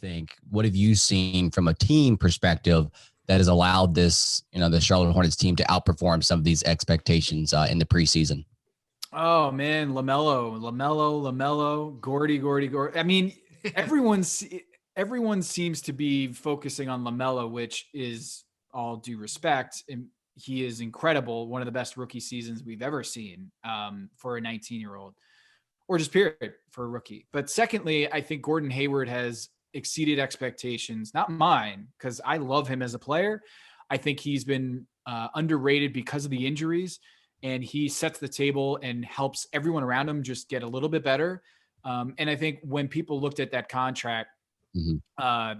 think? What have you seen from a team perspective that has allowed this, the Charlotte Hornets team to outperform some of these expectations in the preseason? Oh man, LaMelo, Gordy. I mean, everyone seems to be focusing on LaMelo, which is all due respect, and he is incredible. One of the best rookie seasons we've ever seen for a 19-year-old, or just period for a rookie. But secondly, I think Gordon Hayward has exceeded expectations, not mine, because I love him as a player. I think he's been underrated because of the injuries, and he sets the table and helps everyone around him just get a little bit better. And I think when people looked at that contract,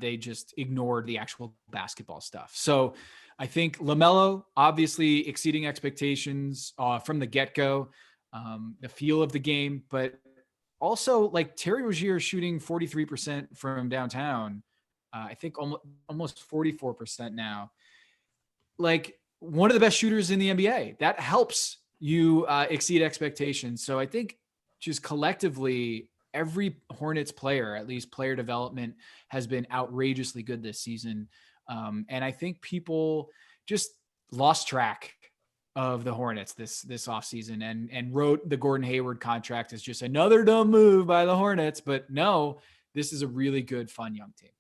they just ignored the actual basketball stuff. So I think LaMelo obviously exceeding expectations from the get-go, the feel of the game, but also like Terry Rozier shooting 43% from downtown. I think almost 44% now. Like one of the best shooters in the NBA. That helps you exceed expectations. So I think just collectively, every Hornets player, at least player development, has been outrageously good this season. And I think people just lost track of the Hornets this offseason and wrote the Gordon Hayward contract as just another dumb move by the Hornets. But no, this is a really good, fun young team.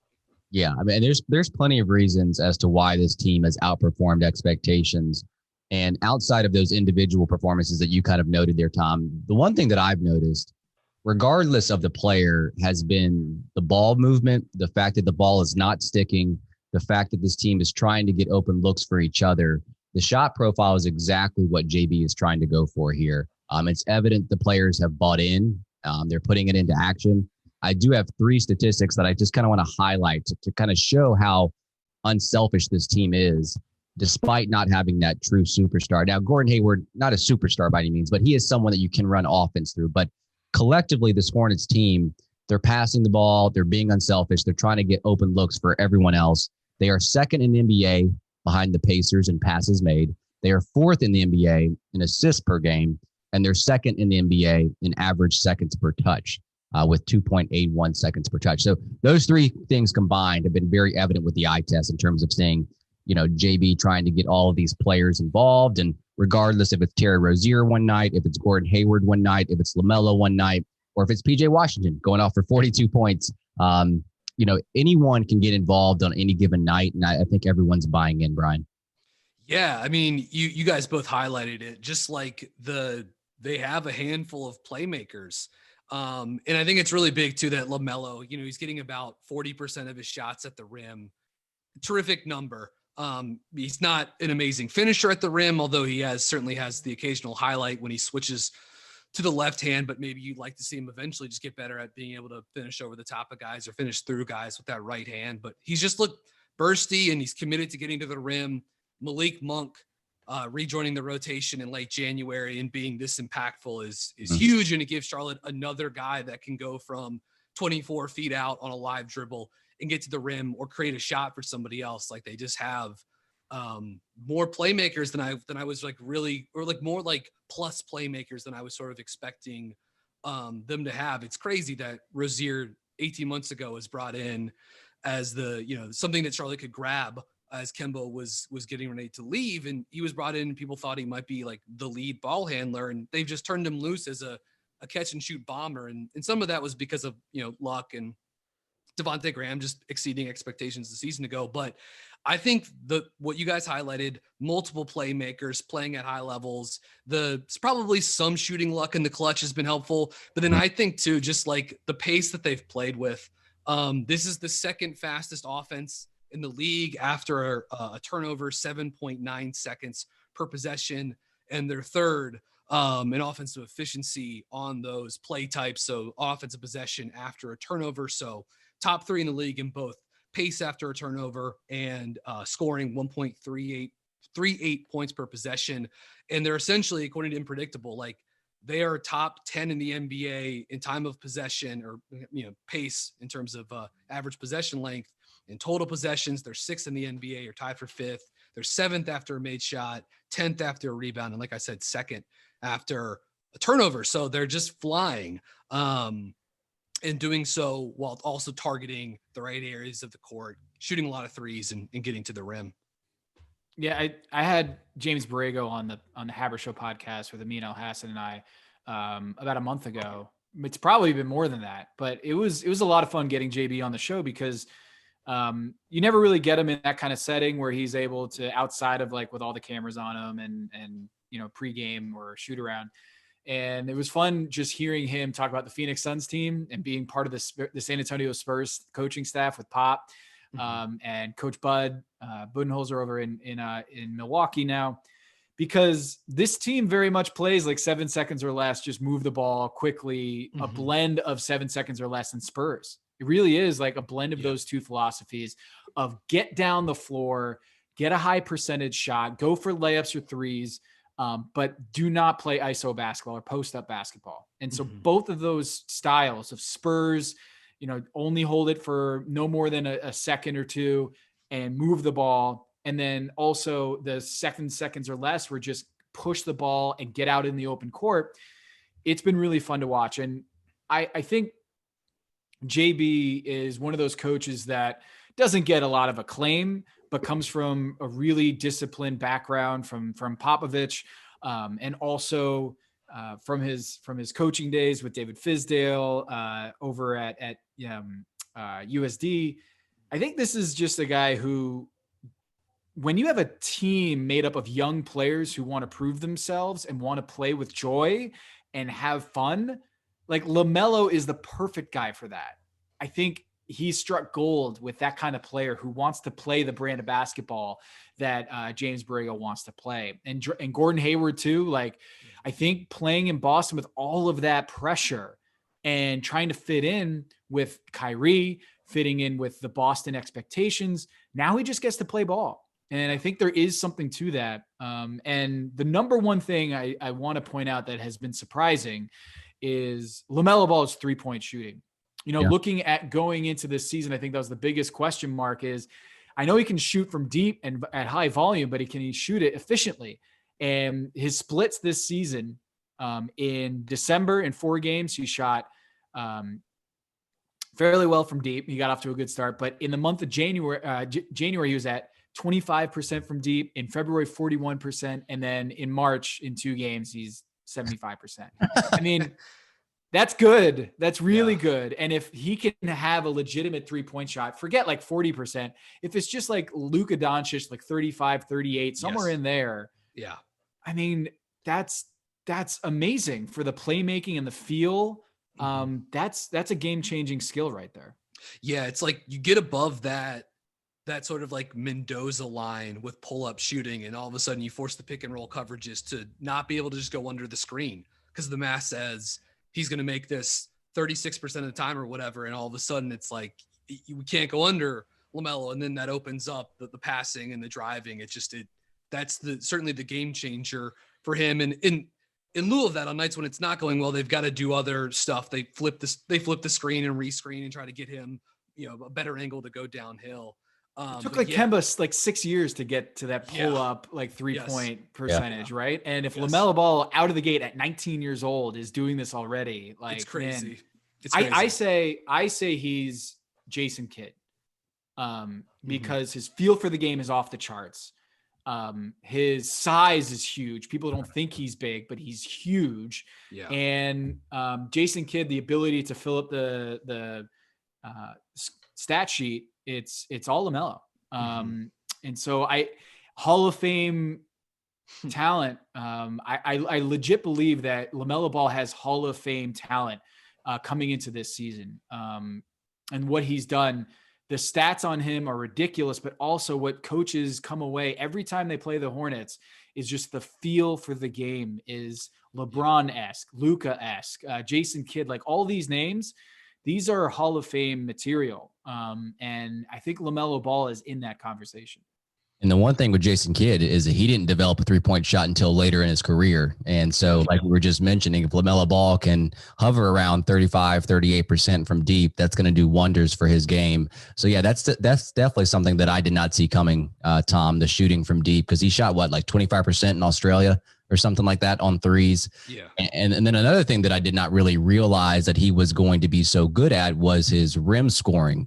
Yeah, I mean, there's plenty of reasons as to why this team has outperformed expectations. And outside of those individual performances that you kind of noted there, Tom, the one thing that I've noticed, regardless of the player, has been the ball movement, the fact that the ball is not sticking, the fact that this team is trying to get open looks for each other. The shot profile is exactly what JB is trying to go for here. It's evident the players have bought in. They're putting it into action. I do have 3 statistics that I just kind of want to highlight to kind of show how unselfish this team is, despite not having that true superstar. Now, Gordon Hayward, not a superstar by any means, but he is someone that you can run offense through. But collectively, this Hornets team, they're passing the ball, they're being unselfish, they're trying to get open looks for everyone else. They are second in the NBA behind the Pacers in passes made. They are 4th in the NBA in assists per game, and they're 2nd in the NBA in average seconds per touch. With 2.81 seconds per touch. So those 3 things combined have been very evident with the eye test in terms of seeing, JB trying to get all of these players involved. And regardless if it's Terry Rozier one night, if it's Gordon Hayward one night, if it's LaMelo one night, or if it's PJ Washington going off for 42 points, anyone can get involved on any given night. And I think everyone's buying in, Brian. Yeah. I mean, you guys both highlighted it, just like they have a handful of playmakers. And I think it's really big too that LaMelo, he's getting about 40% of his shots at the rim. Terrific number. He's not an amazing finisher at the rim, although he certainly has the occasional highlight when he switches to the left hand, but maybe you'd like to see him eventually just get better at being able to finish over the top of guys or finish through guys with that right hand. But he's just looked bursty and he's committed to getting to the rim. Malik Monk, rejoining the rotation in late January and being this impactful is huge. And it gives Charlotte another guy that can go from 24 feet out on a live dribble and get to the rim or create a shot for somebody else. Like they just have more playmakers than I was like really, or like more like plus playmakers than I was sort of expecting them to have. It's crazy that Rozier 18 months ago was brought in as something that Charlotte could grab as Kemba was getting ready to leave, and he was brought in and people thought he might be like the lead ball handler, and they've just turned him loose as a catch and shoot bomber. And some of that was because of, luck and Devontae Graham just exceeding expectations the season ago. But I think what you guys highlighted, multiple playmakers playing at high levels, it's probably some shooting luck in the clutch has been helpful. But then I think too, just like the pace that they've played with, this is the 2nd fastest offense in the league after a turnover, 7.9 seconds per possession, and they're 3rd in offensive efficiency on those play types. So offensive possession after a turnover. So top 3 in the league in both pace after a turnover and scoring 1.38 points per possession. And they're essentially, according to Unpredictable, like they are top 10 in the NBA in time of possession or, pace in terms of average possession length. In total possessions, they're 6th in the NBA or tied for 5th. They're 7th after a made shot, 10th after a rebound, and like I said, 2nd after a turnover. So they're just flying. and doing so while also targeting the right areas of the court, shooting a lot of threes and getting to the rim. Yeah, I had James Borrego on the Haberstroh podcast with Amin Al-Hassan and I about a month ago. It's probably been more than that, but it was a lot of fun getting JB on the show because you never really get him in that kind of setting where he's able to, outside of like with all the cameras on him and pregame or shoot around. And it was fun just hearing him talk about the Phoenix Suns team and being part of the San Antonio Spurs coaching staff with Pop and Coach Bud Budenholzer over in Milwaukee now, because this team very much plays like 7 seconds or less, just move the ball quickly, a blend of 7 seconds or less in Spurs. It really is like a blend of those two philosophies of get down the floor, get a high percentage shot, go for layups or threes, but do not play ISO basketball or post up basketball. And so both of those styles of Spurs, only hold it for no more than a second or two and move the ball. And then also the 7 seconds or less where just push the ball and get out in the open court. It's been really fun to watch. And I think JB is one of those coaches that doesn't get a lot of acclaim, but comes from a really disciplined background from Popovich, and also from his coaching days with David Fizdale over at USD. I think this is just a guy who, when you have a team made up of young players who want to prove themselves and want to play with joy and have fun, like LaMelo is the perfect guy for that. I think he struck gold with that kind of player who wants to play the brand of basketball that James Borrego wants to play. And Gordon Hayward too. Like, I think playing in Boston with all of that pressure and trying to fit in with Kyrie, fitting in with the Boston expectations, now he just gets to play ball. And I think there is something to that. And the number one thing I want to point out that has been surprising is LaMelo Ball's 3-point shooting. Looking at going into this season, I think that was the biggest question mark is, I know he can shoot from deep and at high volume, but can he shoot it efficiently? And his splits this season, in December in 4 games, he shot fairly well from deep. He got off to a good start, but in the month of January, he was at 25% from deep, in February, 41. And then in March in 2 games, he's 75%. I mean, that's good. That's really good. And if he can have a legitimate 3-point shot, forget like 40%. If it's just like Luka Doncic, like 35, 38, somewhere in there. Yeah. I mean, that's amazing for the playmaking and the feel. That's a game-changing skill right there. Yeah. It's like you get above that sort of like Mendoza line with pull-up shooting, and all of a sudden you force the pick and roll coverages to not be able to just go under the screen because the math says he's going to make this 36% of the time or whatever. And all of a sudden it's like, we can't go under LaMelo. And then that opens up the passing and the driving. That's certainly the game changer for him. And in lieu of that, on nights when it's not going well, they've got to do other stuff. They flip the screen and rescreen and try to get him, a better angle to go downhill. It took Kemba like 6 years to get to that pull up, like 3-point percentage. Yeah. Right. And if LaMelo Ball out of the gate at 19 years old is doing this already, like, it's crazy. Man, it's crazy. I say he's Jason Kidd, because his feel for the game is off the charts. His size is huge. People don't think he's big, but he's huge. Yeah. And Jason Kidd, the ability to fill up the stat sheet, it's all LaMelo. And so Hall of Fame talent. I legit believe that LaMelo Ball has Hall of Fame talent coming into this season. And what he's done, the stats on him are ridiculous, but also what coaches come away every time they play the Hornets is just the feel for the game is LeBron-esque, Luka-esque, Jason Kidd, like all these names. These are Hall of Fame material. And I think LaMelo Ball is in that conversation. And the one thing with Jason Kidd is that he didn't develop a 3-point shot until later in his career. And so, like we were just mentioning, if LaMelo Ball can hover around 35, 38% from deep, that's going to do wonders for his game. So, yeah, that's definitely something that I did not see coming, Tom, the shooting from deep, because he shot, like 25% in Australia or something like that on threes. Yeah. And then another thing that I did not really realize that he was going to be so good at was his rim scoring,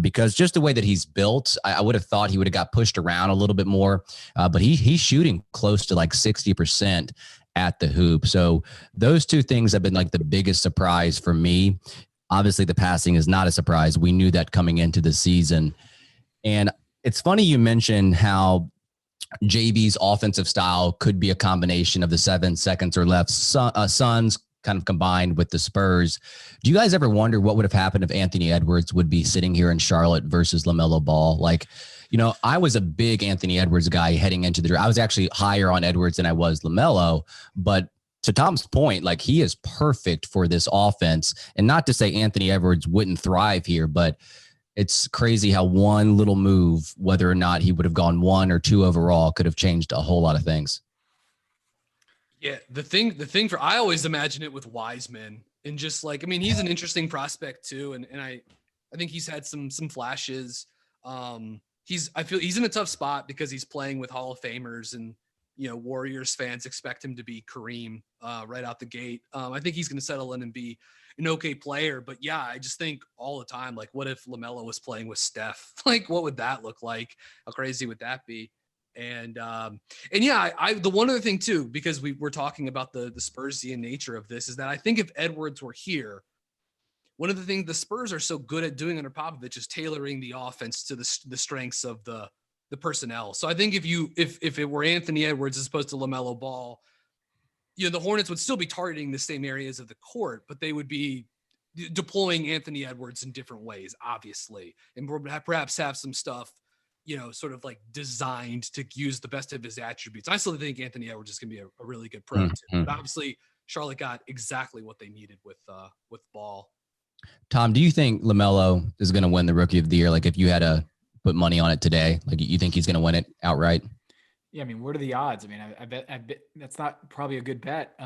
because just the way that he's built, I would have thought he would have got pushed around a little bit more, but he's shooting close to like 60% at the hoop. So those two things have been like the biggest surprise for me. Obviously, the passing is not a surprise. We knew that coming into the season. And it's funny you mentioned how JB's offensive style could be a combination of the 7 seconds or left Suns kind of combined with the Spurs. Do you guys ever wonder what would have happened if Anthony Edwards would be sitting here in Charlotte versus LaMelo Ball? Like, you know, I was a big Anthony Edwards guy heading into the draft. I was actually higher on Edwards than I was LaMelo, but to Tom's point, like he is perfect for this offense. And not to say Anthony Edwards wouldn't thrive here, but it's crazy how one little move, whether or not he would have gone 1 or 2 overall, could have changed a whole lot of things. Yeah, the thing for I always imagine it with Wiseman, and just like, I mean, he's an interesting prospect too, and I think he's had some flashes. I feel he's in a tough spot because he's playing with Hall of Famers, and you know, Warriors fans expect him to be Kareem right out the gate. I think he's going to settle in and be an okay player, but yeah, I just think all the time, like, what if LaMelo was playing with Steph? Like, what would that look like? How crazy would that be? And yeah, I the one other thing too, because we're talking about the Spursian nature of this, is that I think if Edwards were here, one of the things the Spurs are so good at doing under Popovich is tailoring the offense to the strengths of the personnel. So I think if it were Anthony Edwards as opposed to LaMelo Ball, you know, the Hornets would still be targeting the same areas of the court, but they would be deploying Anthony Edwards in different ways, obviously, and perhaps have some stuff, you know, sort of like designed to use the best of his attributes. I still think Anthony Edwards is going to be a really good pro, too. But obviously Charlotte got exactly what they needed with Ball. Tom, do you think LaMelo is going to win the Rookie of the Year? Like, if you had to put money on it today, like, you think he's going to win it outright? Yeah, I mean, what are the odds? I mean, I bet that's not probably a good bet.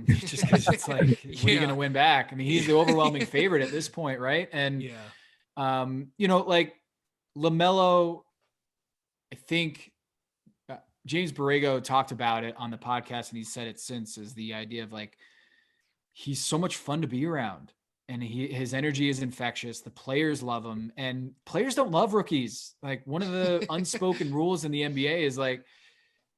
Just because it's like, what are you going to win back? I mean, he's the overwhelming favorite at this point, right? And you know, like LaMelo, I think James Borrego talked about it on the podcast, and he said it since, is the idea of like, he's so much fun to be around, and his energy is infectious. The players love him, and players don't love rookies. Like, one of the unspoken rules in the NBA is like,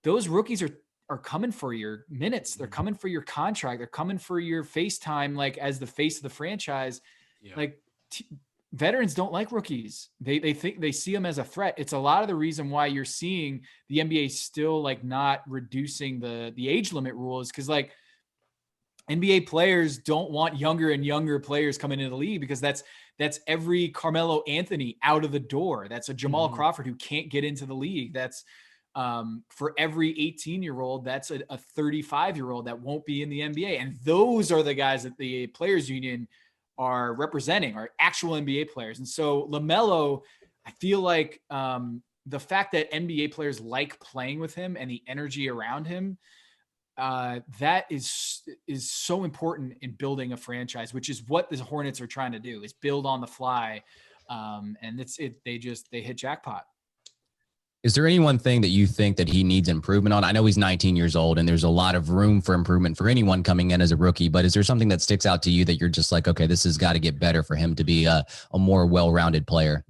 those rookies are coming for your minutes. They're coming for your contract. They're coming for your face time, like as the face of the franchise. Yeah. Like veterans don't like rookies. They think they see them as a threat. It's a lot of the reason why you're seeing the NBA still like not reducing the age limit rules. Cause like NBA players don't want younger and younger players coming into the league, because that's every Carmelo Anthony out of the door. That's a Jamal Crawford who can't get into the league. That's for every 18-year-old, that's a 35-year-old that won't be in the NBA. And those are the guys that the players union are representing, are actual NBA players. And so LaMelo, I feel like the fact that NBA players like playing with him and the energy around him, that is so important in building a franchise, which is what the Hornets are trying to do, is build on the fly. And they hit jackpot. Is there any one thing that you think that he needs improvement on? I know he's 19 years old and there's a lot of room for improvement for anyone coming in as a rookie, but is there something that sticks out to you that you're just like, okay, this has got to get better for him to be a more well-rounded player?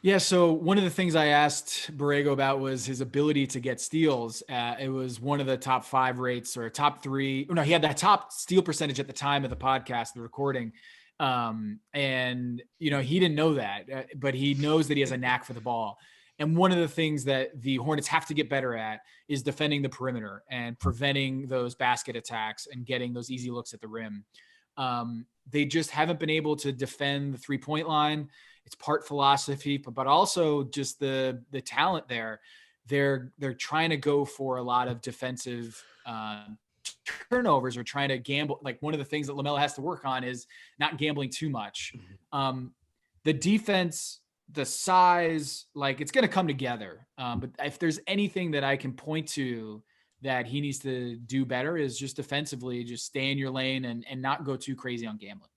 Yeah. So one of the things I asked Borrego about was his ability to get steals. It was one of the top 5 rates, or top 3. No, he had that top steal percentage at the time of the podcast, the recording. And you know, he didn't know that, but he knows that he has a knack for the ball. And one of the things that the Hornets have to get better at is defending the perimeter and preventing those basket attacks and getting those easy looks at the rim. They just haven't been able to defend the 3-point line. It's part philosophy, but also just the talent there. They're trying to go for a lot of defensive turnovers, or trying to gamble. Like, one of the things that LaMelo has to work on is not gambling too much. The defense, the size, like, it's going to come together. But if there's anything that I can point to that he needs to do better, is just defensively, just stay in your lane and not go too crazy on gambling.